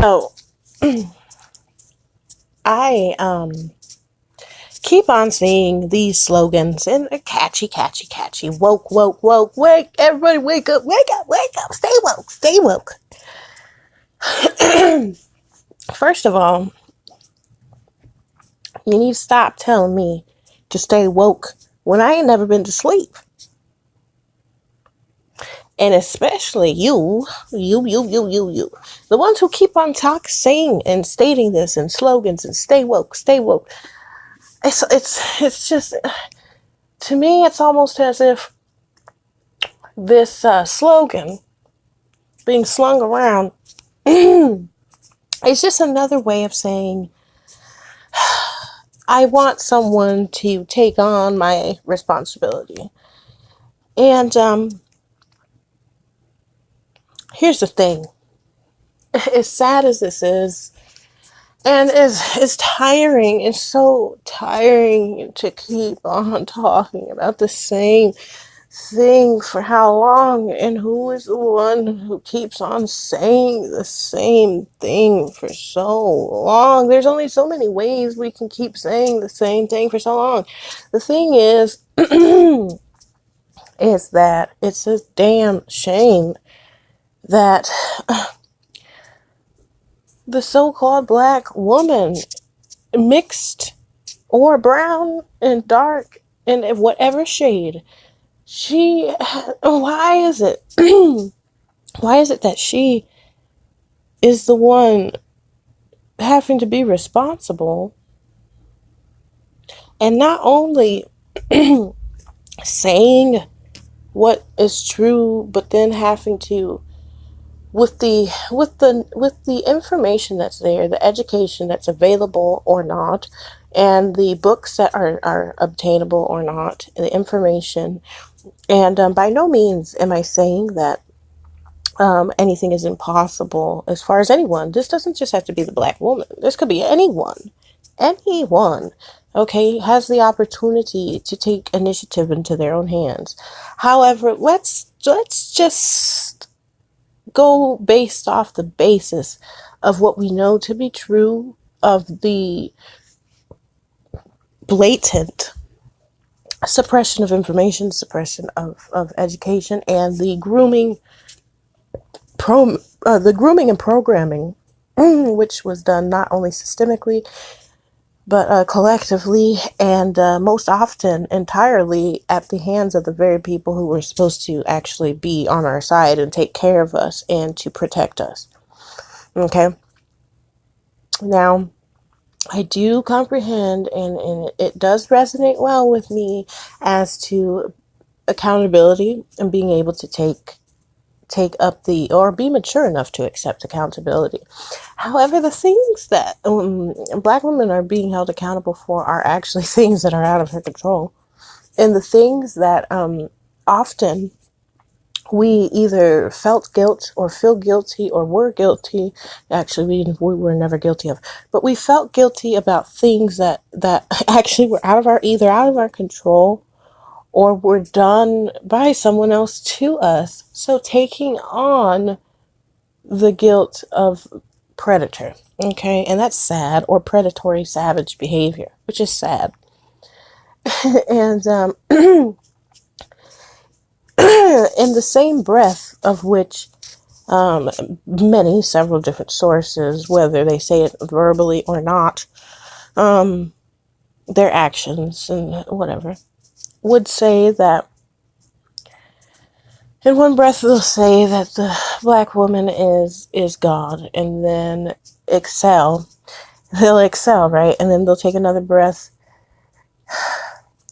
So I keep on seeing these slogans and they're catchy. Woke, woke, woke, wake, everybody wake up, stay woke. First of all, you need to stop telling me to stay woke when I ain't never been to sleep. And especially you, the ones who keep on saying and stating this in slogans and stay woke. It's just, to me, it's almost as if this slogan being slung around is just another way of saying, I want someone to take on my responsibility. And here's the thing. As sad as this is, and it's tiring, it's so tiring to keep on talking about the same thing for how long, and who is the one who keeps on saying the same thing for so long? There's only so many ways we can keep saying the same thing for so long. The thing is, is that it's a damn shame that the so-called black woman, mixed or brown and dark and whatever shade, why is it that she is the one having to be responsible, and not only saying what is true, but then having to, with the information that's there, the education that's available or not, and the books that are obtainable or not, the information. And by no means am I saying that anything is impossible as far as anyone. This doesn't just have to be the black woman. This could be anyone, okay, has the opportunity to take initiative into their own hands. However, let's just go based off the basis of what we know to be true of the blatant suppression of information, suppression of education, and the grooming and programming, which was done not only systemically, but collectively, and most often entirely at the hands of the very people who were supposed to actually be on our side and take care of us and to protect us. Okay? Now, I do comprehend, and it does resonate well with me as to accountability and being able to take up or be mature enough to accept accountability. However, the things that black women are being held accountable for are actually things that are out of her control. And the things that often we either felt guilt or feel guilty or were guilty. Actually, we were never guilty of, but we felt guilty about things that actually were either out of our control or were done by someone else to us. So taking on the guilt of predator, okay, and that's sad, or predatory savage behavior, which is sad. And in the same breath of which several different sources, whether they say it verbally or not, their actions and whatever, would say that, in one breath they'll say that the black woman is God, and then they'll excel, right? And then they'll take another breath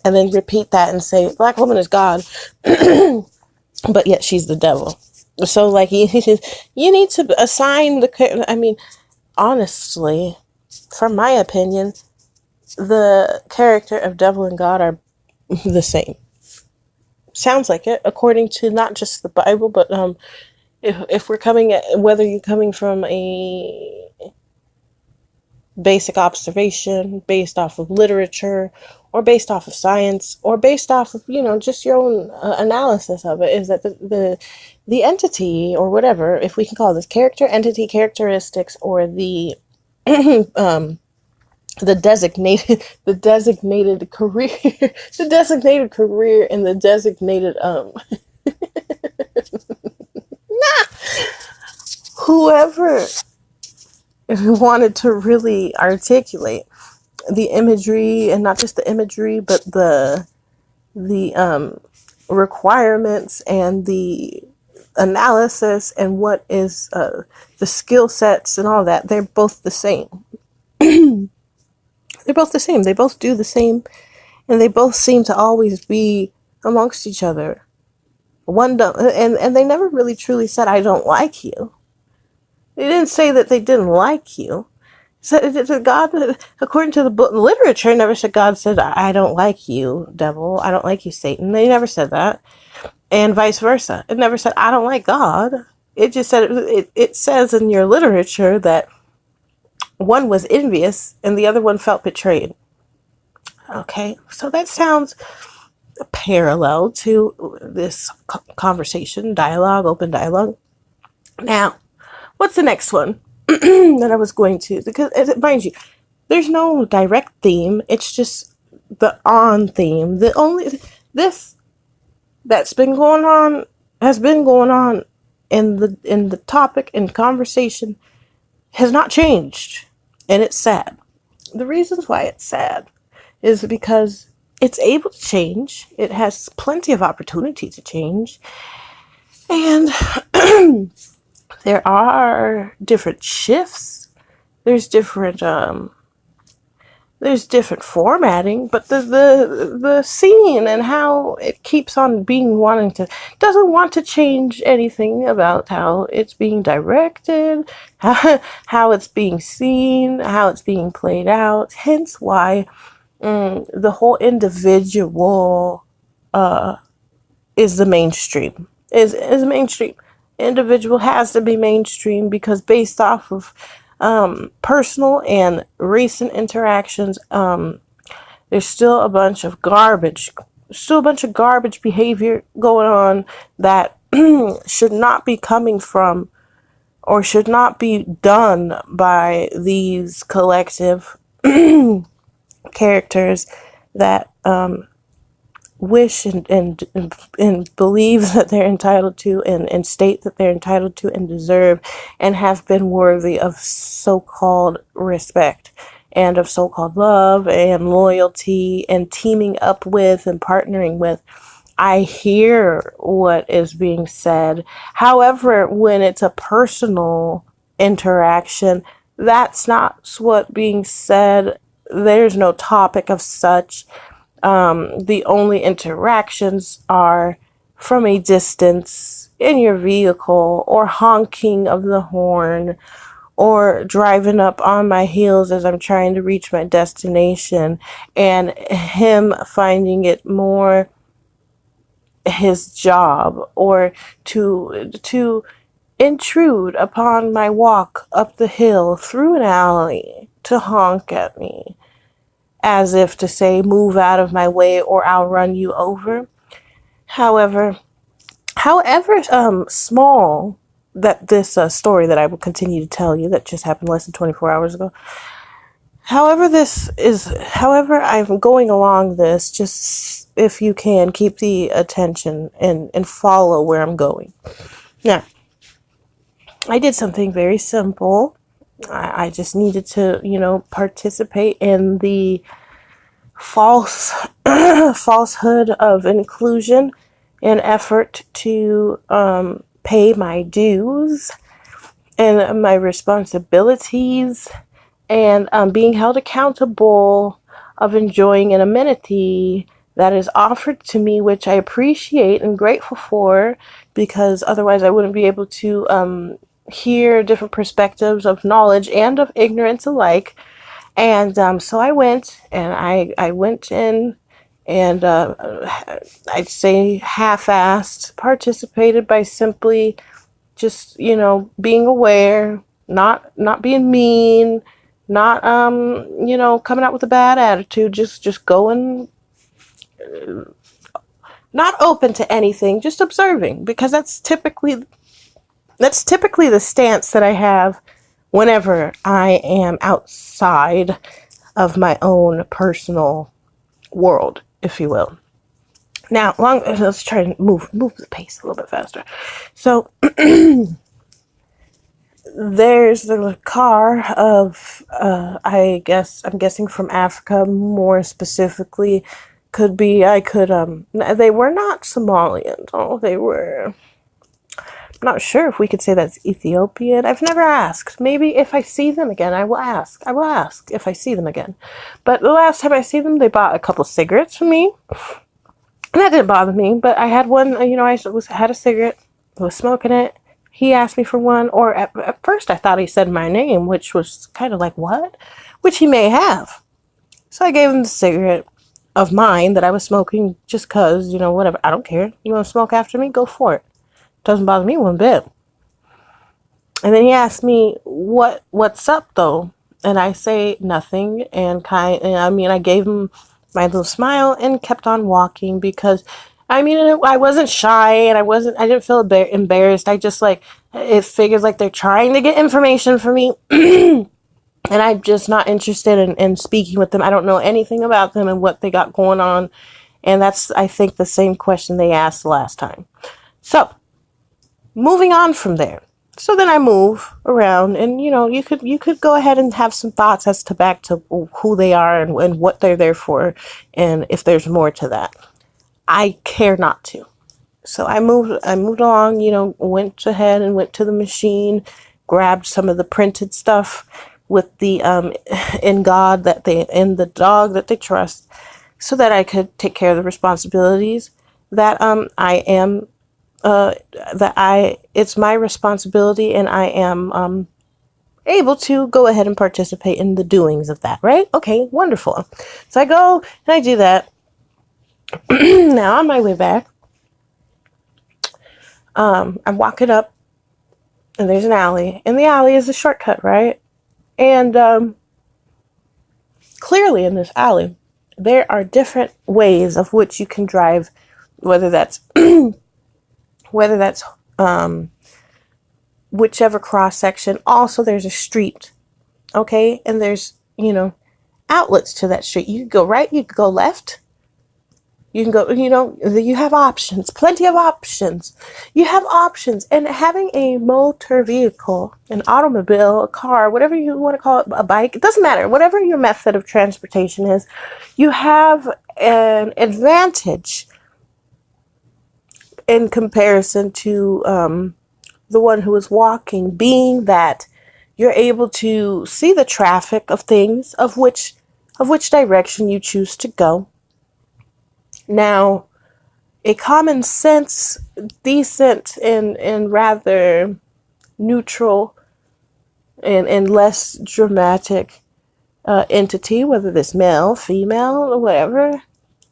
and then repeat that and say, black woman is God, but yet she's the devil. So, like, you need to assign honestly, from my opinion, the character of devil and God are the same. Sounds like it, according to not just the Bible, but if we're coming at, whether you're coming from a basic observation based off of literature, or based off of science, or based off of, just your own analysis of it, is that the entity, or whatever, if we can call this character, entity, characteristics, or the the designated the designated career the designated career and the designated whoever wanted to really articulate the imagery, and not just the imagery, but the requirements and the analysis and what is the skill sets and all that. They're both the same. They're both the same. They both do the same, and they both seem to always be amongst each other. One don't, and they never really truly said, "I don't like you." They didn't say that they didn't like you. So God, according to the book literature, never said, God said, "I don't like you, devil. I don't like you, Satan." They never said that, and vice versa. It never said, "I don't like God." It just said it says in your literature that one was envious and the other one felt betrayed. Okay, so that sounds parallel to this conversation, dialogue, open dialogue. Now, what's the next one that I was going to? Because, mind you, there's no direct theme. It's just the on theme. This that's been going on has been going on in the topic and conversation has not changed, and it's sad. The reasons why it's sad is because it's able to change. It has plenty of opportunity to change, and there are different shifts. There's different formatting, but the scene and how it keeps on doesn't want to change anything about how it's being directed, how it's being seen, how it's being played out. Hence why the whole individual is the mainstream. Is mainstream. Individual has to be mainstream because based off of personal and recent interactions, there's still a bunch of garbage behavior going on that should not be coming from, or should not be done by, these collective characters that wish and believe that they're entitled to, and state that they're entitled to and deserve, and have been worthy of so-called respect and of so-called love and loyalty and teaming up with and partnering with. I hear what is being said. However, when it's a personal interaction, that's not what's being said. There's no topic of such. The only interactions are from a distance, in your vehicle, or honking of the horn, or driving up on my heels as I'm trying to reach my destination, and him finding it more his job, or to intrude upon my walk up the hill through an alley to honk at me, as if to say, move out of my way or I'll run you over. However small that this story that I will continue to tell you, that just happened less than 24 hours ago, however I'm going along this, just if you can keep the attention and follow where I'm going. Now, I did something very simple. I just needed to, participate in the falsehood of inclusion in effort to pay my dues and my responsibilities, and being held accountable of enjoying an amenity that is offered to me, which I appreciate and grateful for, because otherwise I wouldn't be able to hear different perspectives of knowledge and of ignorance alike. And so I went, and I went in, and I'd say half-assed participated by simply just, being aware, not being mean, not, you know, coming out with a bad attitude, just going, not open to anything, just observing, because that's typically the stance that I have whenever I am outside of my own personal world, if you will. Now, let's try and move the pace a little bit faster. So there's the car of, I'm guessing from Africa, more specifically, they were not Somalian. Oh, they were, I'm not sure if we could say that's Ethiopian. I've never asked. Maybe if I see them again, I will ask. I will ask if I see them again. But the last time I see them, they bought a couple cigarettes for me. And that didn't bother me, but I had one, you know, had a cigarette, was smoking it. He asked me for one, or at first I thought he said my name, which was kind of like, what? Which he may have. So I gave him the cigarette of mine that I was smoking just because, you know, whatever. I don't care. You want to smoke after me? Go for it. Doesn't bother me one bit. And then he asked me, what's up, though? And I say nothing, I gave him my little smile and kept on walking because, I wasn't shy and I didn't feel embarrassed. I just it figures like they're trying to get information from me and I'm just not interested in speaking with them. I don't know anything about them and what they got going on. And that's, I think, the same question they asked last time. So, moving on from there. So then I move around and, you know, you could go ahead and have some thoughts as to back to who they are and what they're there for and if there's more to that. I care not to. So I moved along, you know, went ahead and went to the machine, grabbed some of the printed stuff with the in God in the dog that they trust so that I could take care of the responsibilities that it's my responsibility and I am able to go ahead and participate in the doings of that, right? Okay, wonderful. So I go and I do that. Now on my way back, I'm walking up and there's an alley, and the alley is a shortcut, right? And clearly in this alley, there are different ways of which you can drive, whether that's whichever cross section. Also, there's a street, okay? And there's, you know, outlets to that street. You can go right, you can go left. You can go, you know, you have options, plenty of options. You have options. And having a motor vehicle, an automobile, a car, whatever you want to call it, a bike, it doesn't matter. Whatever your method of transportation is, you have an advantage in comparison to the one who is walking, being that you're able to see the traffic of things, of which direction you choose to go. Now, a common sense, decent, and rather neutral and less dramatic entity, whether this male, female, or whatever,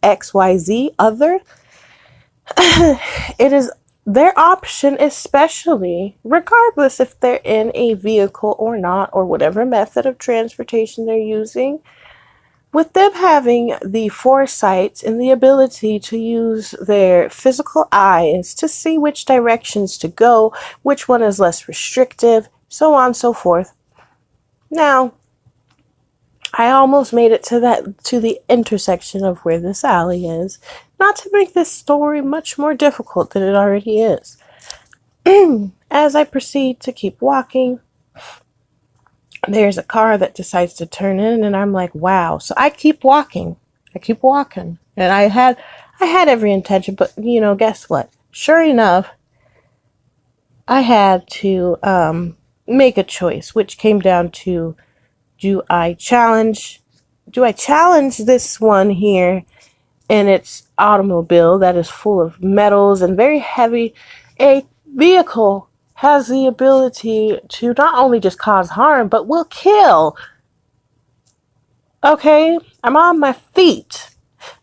XYZ, other, it is their option, especially regardless if they're in a vehicle or not, or whatever method of transportation they're using, with them having the foresight and the ability to use their physical eyes to see which directions to go, which one is less restrictive, so on and so forth. Now, I almost made it to the intersection of where this alley is, not to make this story much more difficult than it already is. As I proceed to keep walking, there's a car that decides to turn in, and I'm like, wow. So I keep walking. And I had every intention, but, you know, guess what? Sure enough, I had to make a choice, which came down to, do I challenge this one here in its automobile that is full of metals and very heavy? A vehicle has the ability to not only just cause harm, but will kill. Okay, I'm on my feet.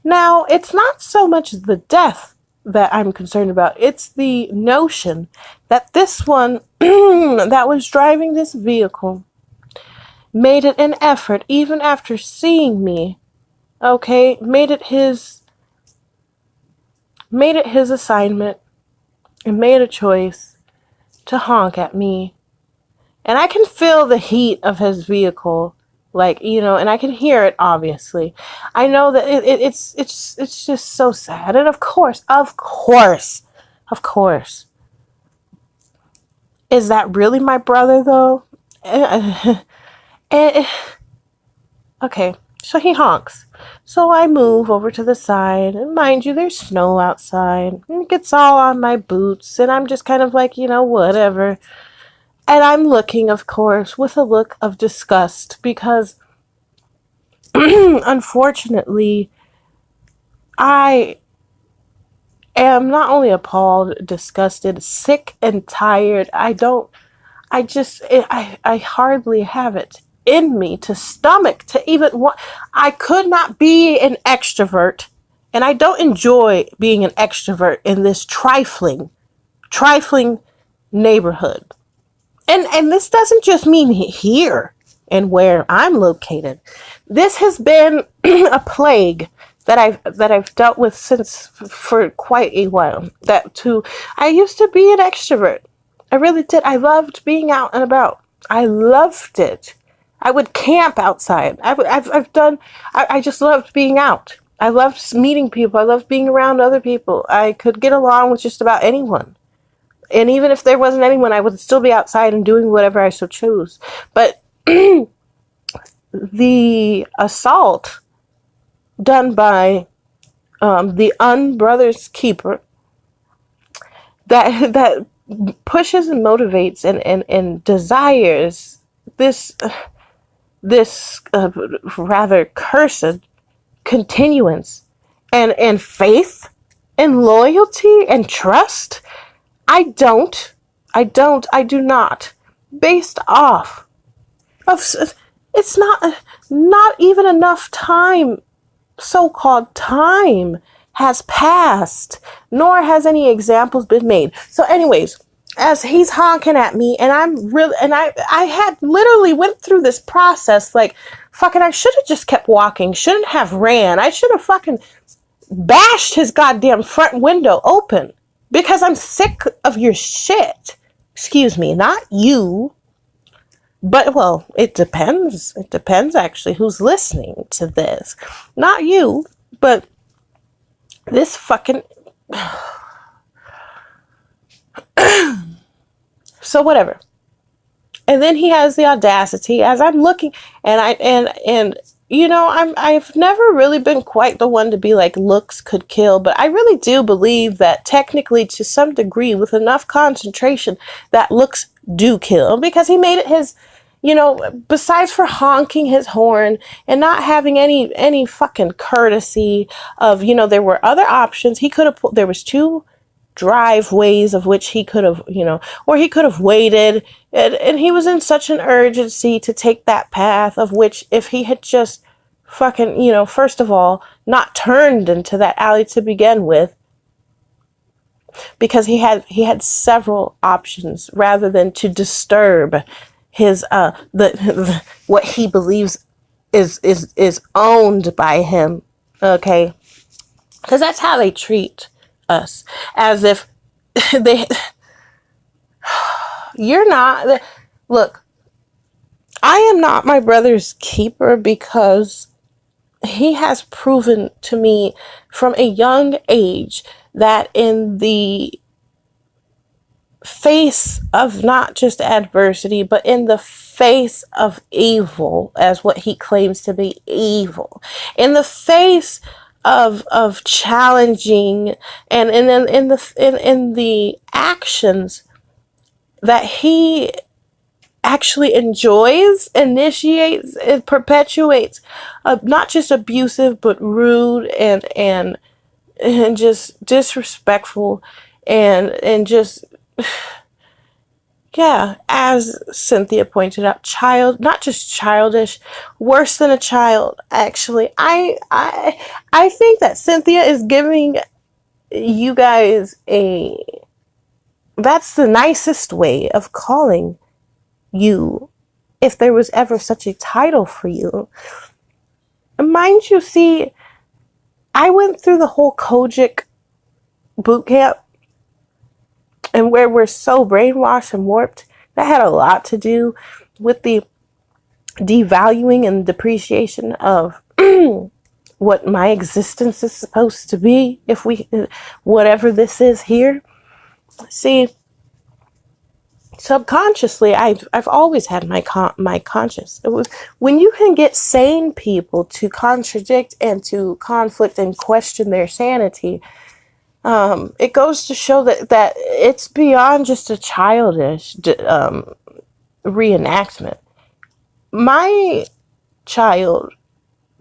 Now, it's not so much the death that I'm concerned about. It's the notion that this one that was driving this vehicle made it an effort, even after seeing me, okay, made it his assignment and made a choice to honk at me. And I can feel the heat of his vehicle, like, and I can hear it, obviously. I know that it's just so sad. And of course, is that really my brother, though? Okay, so he honks. So I move over to the side, and mind you, there's snow outside, and it gets all on my boots, and I'm just kind of like, whatever. And I'm looking, of course, with a look of disgust, because unfortunately, I am not only appalled, disgusted, sick and tired. I hardly have it in me to stomach to even want. I could not be an extrovert, and I don't enjoy being an extrovert in this trifling neighborhood. And this doesn't just mean here and where I'm located. This has been a plague that I've dealt with since for quite a while. I used to be an extrovert. I really did. I loved being out and about. I loved it. I would camp outside. I just loved being out. I loved meeting people. I loved being around other people. I could get along with just about anyone. And even if there wasn't anyone, I would still be outside and doing whatever I so chose. But the assault done by the unbrother's keeper that pushes and motivates and desires this rather cursed continuance and faith and loyalty and trust. I do not, based off of, it's not even enough time, so-called time, has passed, nor has any examples been made. So anyways, as he's honking at me, and I had literally went through this process, like, fucking, I should have just kept walking, shouldn't have ran, I should have fucking bashed his goddamn front window open. Because I'm sick of your shit. Excuse me, not you. But, well, it depends. It depends, actually, who's listening to this. Not you, but this fucking... So, whatever. And then he has the audacity, as I'm looking, and I've never really been quite the one to be like, looks could kill, but I really do believe that technically, to some degree, with enough concentration, that looks do kill, because he made it his, besides for honking his horn and not having any fucking courtesy of, there were other options. He could have there was two driveways of which he could have, or he could have waited, and he was in such an urgency to take that path, of which if he had just fucking, first of all, not turned into that alley to begin with, because he had several options rather than to disturb his what he believes is owned by him, okay? Because that's how they treat us, as if you're not. Look, I am not my brother's keeper because he has proven to me from a young age that in the face of not just adversity, but in the face of evil, as what he claims to be evil, in the face of challenging, and in the actions that he actually enjoys, initiates, and perpetuates, not just abusive, but rude and just disrespectful and just, yeah, as Cynthia pointed out, not just childish, worse than a child, actually. I think that Cynthia is giving you guys that's the nicest way of calling you if there was ever such a title for you. And mind you, see, I went through the whole Kojic boot camp, and where we're so brainwashed and warped, that had a lot to do with the devaluing and depreciation of what my existence is supposed to be, if we, whatever this is here. See, subconsciously, I've always had my conscience. It was when you can get sane people to contradict and to conflict and question their sanity. It goes to show that it's beyond just a childish reenactment. My child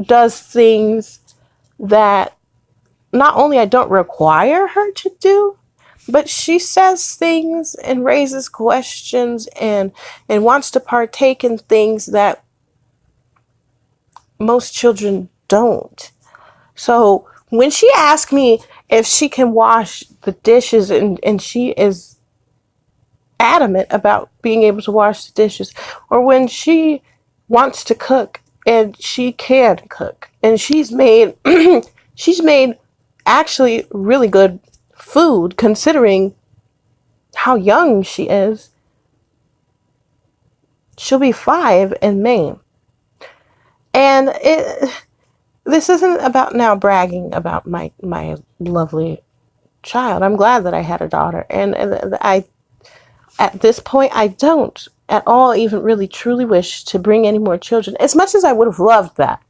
does things that not only I don't require her to do, but she says things and raises questions and wants to partake in things that most children don't. So when she asks me if she can wash the dishes, and she is adamant about being able to wash the dishes, or when she wants to cook and she can cook, and she's made actually really good food considering how young she is. She'll be 5 in May. And this isn't about now bragging about my lovely child. I'm glad that I had a daughter. And I, at this point, I don't at all even really truly wish to bring any more children, as much as I would have loved that.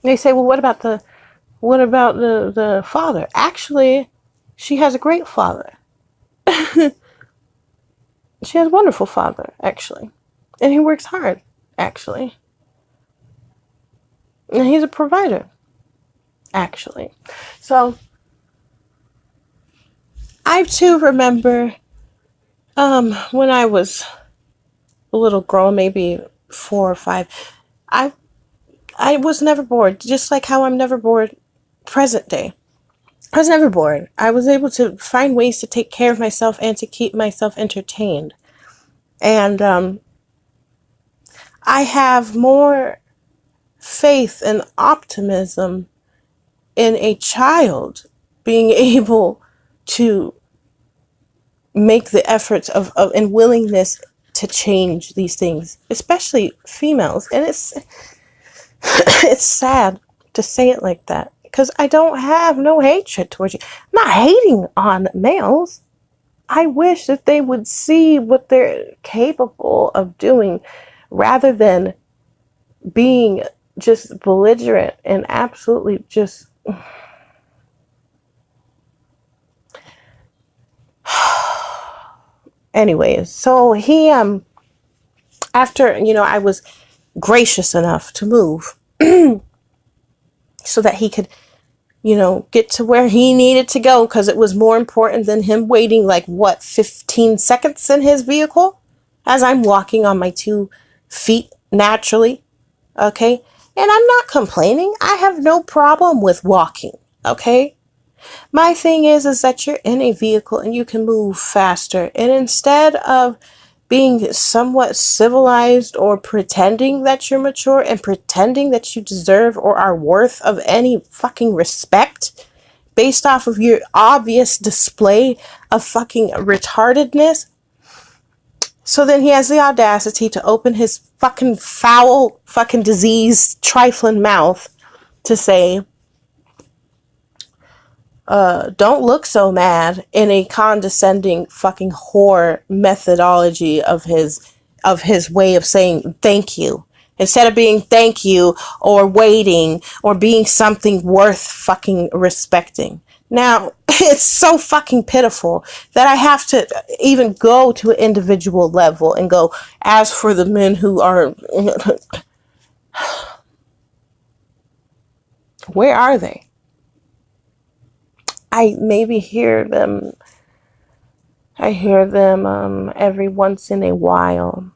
They say, well, what about the father? Actually, she has a great father. She has a wonderful father, actually. And he works hard, actually. And he's a provider, actually. So, I too remember when I was a little girl, maybe 4 or 5, I was never bored, just like how I'm never bored present day. I was never bored. I was able to find ways to take care of myself and to keep myself entertained. And I have more faith and optimism in a child being able to make the efforts of and willingness to change these things, especially females. And it's sad to say it like that, because I don't have no hatred towards you. I'm not hating on males. I wish that they would see what they're capable of doing rather than being just belligerent and absolutely just... Anyways, so he, after, I was gracious enough to move so that he could, get to where he needed to go, because it was more important than him waiting 15 seconds in his vehicle as I'm walking on my 2 feet naturally. Okay. And I'm not complaining. I have no problem with walking. Okay. My thing is that you're in a vehicle and you can move faster. And instead of being somewhat civilized or pretending that you're mature and pretending that you deserve or are worth of any fucking respect based off of your obvious display of fucking retardedness. So then he has the audacity to open his fucking foul, fucking diseased, trifling mouth to say, don't look so mad, in a condescending fucking whore methodology of his way of saying thank you. Instead of being thank you or waiting or being something worth fucking respecting. Now, it's so fucking pitiful that I have to even go to an individual level and go, as for the men who are... Where are they? I maybe hear them. I hear them every once in a while.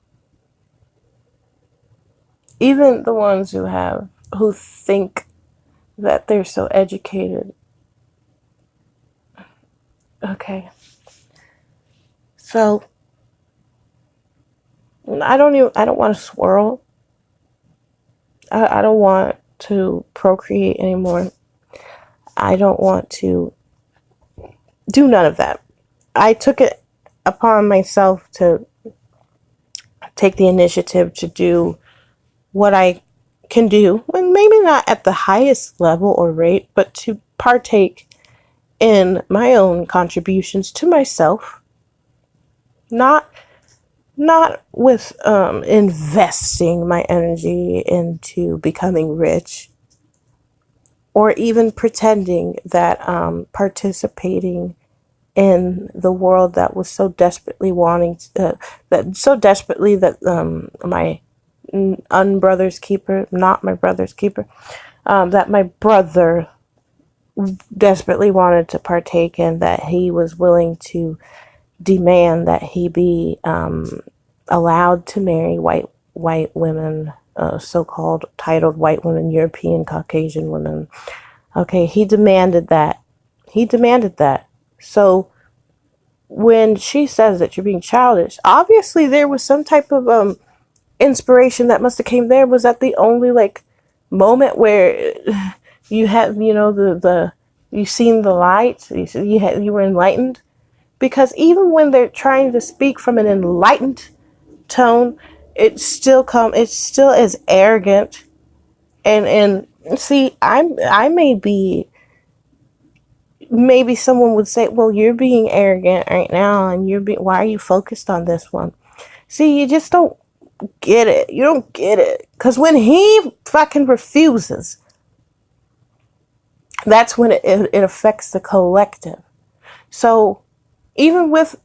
Even the ones who think that they're so educated. Okay. So, I don't want to swirl. I don't want to procreate anymore. I don't want to do none of that. I took it upon myself to take the initiative to do what I can do, and maybe not at the highest level or rate, but to partake in my own contributions to myself, not with investing my energy into becoming rich, or even pretending that participating in the world that was so desperately wanting to, that my unbrother's keeper, not my brother's keeper, that my brother desperately wanted to partake in, that he was willing to demand that he be allowed to marry white women, so-called titled white women, European Caucasian women. Okay, he demanded that. So when she says that you're being childish, obviously there was some type of inspiration that must have came there. Was that the only like moment where you had, the you seen the light, you were enlightened? Because even when they're trying to speak from an enlightened tone, it's still as arrogant. And see, I may be, maybe someone would say, well, you're being arrogant right now, and why are you focused on this one? See, you just don't get it. You don't get it. Because when he fucking refuses, that's when it affects the collective. So even with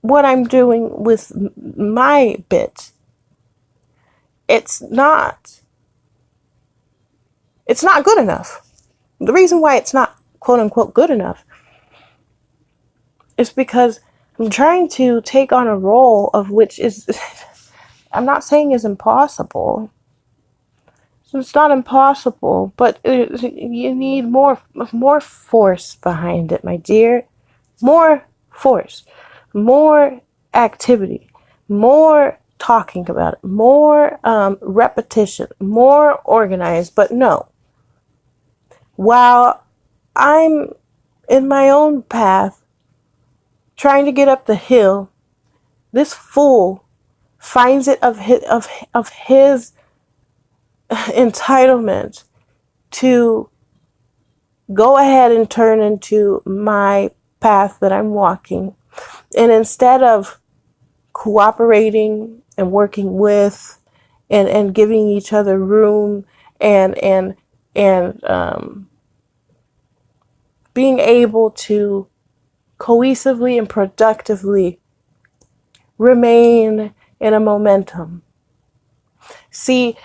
what I'm doing with my bit, it's not good enough. The reason why it's not quote unquote good enough is because I'm trying to take on a role of which is, I'm not saying is impossible. It's not impossible, but you need more force behind it, my dear. More force, more activity, more talking about it, more repetition, more organized. But no, while I'm in my own path trying to get up the hill, this fool finds it of his entitlement to go ahead and turn into my path that I'm walking. And instead of cooperating and working with and giving each other room and being able to cohesively and productively remain in a momentum. See,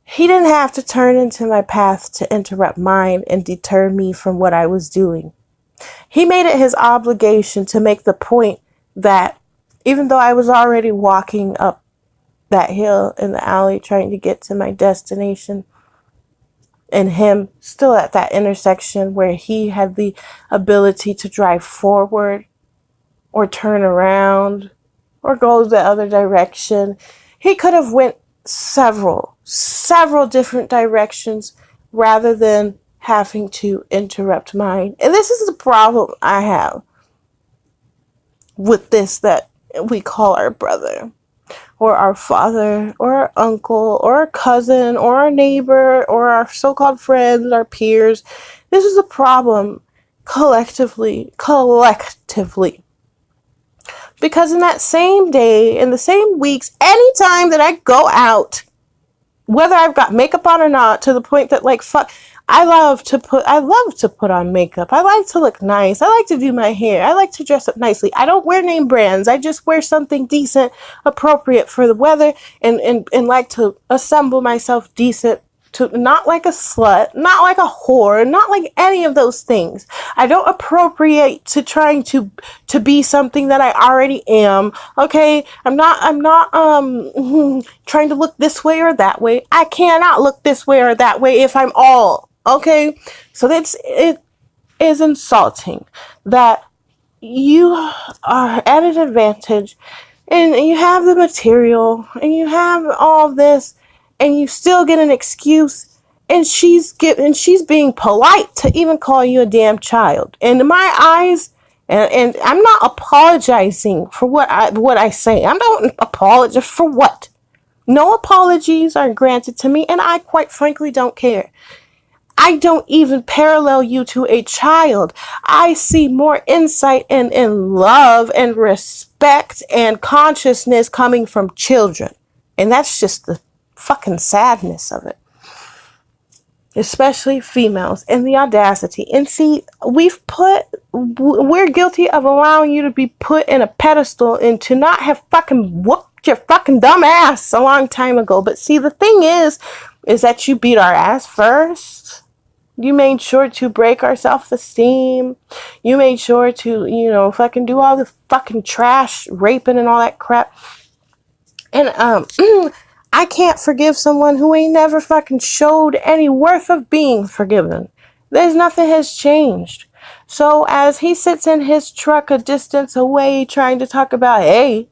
he didn't have to turn into my path to interrupt mine and deter me from what I was doing. He made it his obligation to make the point that even though I was already walking up that hill in the alley trying to get to my destination, and him still at that intersection where he had the ability to drive forward or turn around or go the other direction, he could have went several different directions rather than having to interrupt mine. And this is the problem I have with this that we call our brother, or our father, or our uncle, or our cousin, or our neighbor, or our so-called friends, our peers. This is a problem collectively. Because in that same day, in the same weeks, anytime that I go out, whether I've got makeup on or not, to the point that like, fuck, I love to put on makeup. I like to look nice. I like to do my hair. I like to dress up nicely. I don't wear name brands. I just wear something decent, appropriate for the weather, and like to assemble myself decent, to not like a slut, not like a whore, not like any of those things. I don't appropriate to trying to be something that I already am. Okay, I'm not trying to look this way or that way. I cannot look this way or that way if I'm all. Okay, so it is insulting that you are at an advantage and you have the material, and you have all this, and you still get an excuse, and she's being polite to even call you a damn child. And in my eyes, and I'm not apologizing for what I say. I don't apologize for what. No apologies are granted to me, and I quite frankly don't care. I don't even parallel you to a child. I see more insight and love and respect and consciousness coming from children. And that's just the fucking sadness of it. Especially females, and the audacity. And see, we're guilty of allowing you to be put in a pedestal and to not have fucking whooped your fucking dumb ass a long time ago. But see, the thing is that you beat our ass first. You made sure to break our self-esteem. You made sure to, fucking do all the fucking trash, raping and all that crap. And, I can't forgive someone who ain't never fucking showed any worth of being forgiven. Nothing has changed. So as he sits in his truck a distance away trying to talk about, hey,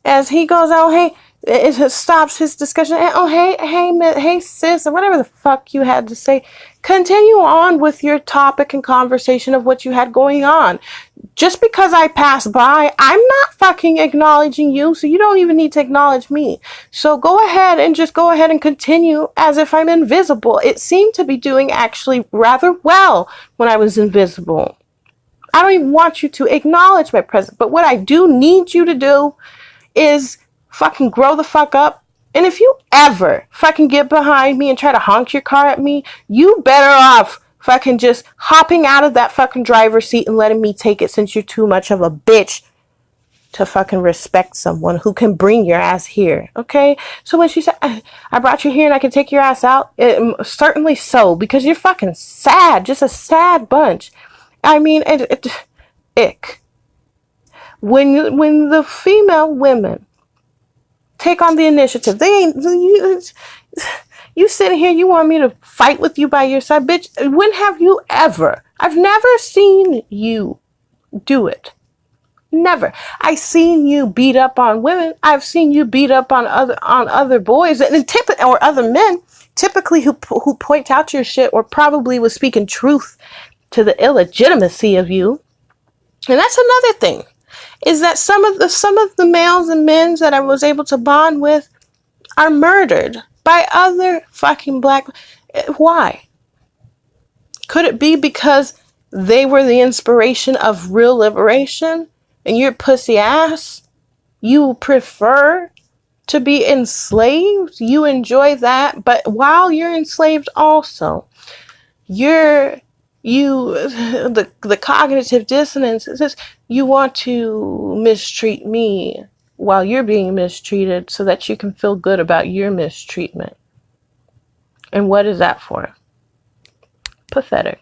as he goes, oh, hey, it stops his discussion. Oh, hey, sis, or whatever the fuck you had to say. Continue on with your topic and conversation of what you had going on. Just because I pass by, I'm not fucking acknowledging you, so you don't even need to acknowledge me. So go ahead and continue as if I'm invisible. It seemed to be doing actually rather well when I was invisible. I don't even want you to acknowledge my presence, but what I do need you to do is fucking grow the fuck up. And if you ever fucking get behind me and try to honk your car at me, you better off fucking just hopping out of that fucking driver's seat and letting me take it, since you're too much of a bitch to fucking respect someone who can bring your ass here. Okay? So when she said, I brought you here and I can take your ass out, certainly so, because you're fucking sad. Just a sad bunch. I mean, ick. When the female women take on the initiative, you sitting here, you want me to fight with you by your side, bitch? When have you ever? I've never seen you do it. Never. I've seen you beat up on women. I've seen you beat up on other boys or other men, typically who point out your shit or probably was speaking truth to the illegitimacy of you. And that's another thing, is that some of the males and men that I was able to bond with are murdered by other fucking black. Why? Could it be because they were the inspiration of real liberation and you're pussy ass? You prefer to be enslaved? You enjoy that, but while you're enslaved also, the cognitive dissonance is this: you want to mistreat me while you're being mistreated so that you can feel good about your mistreatment. And what is that for? Pathetic.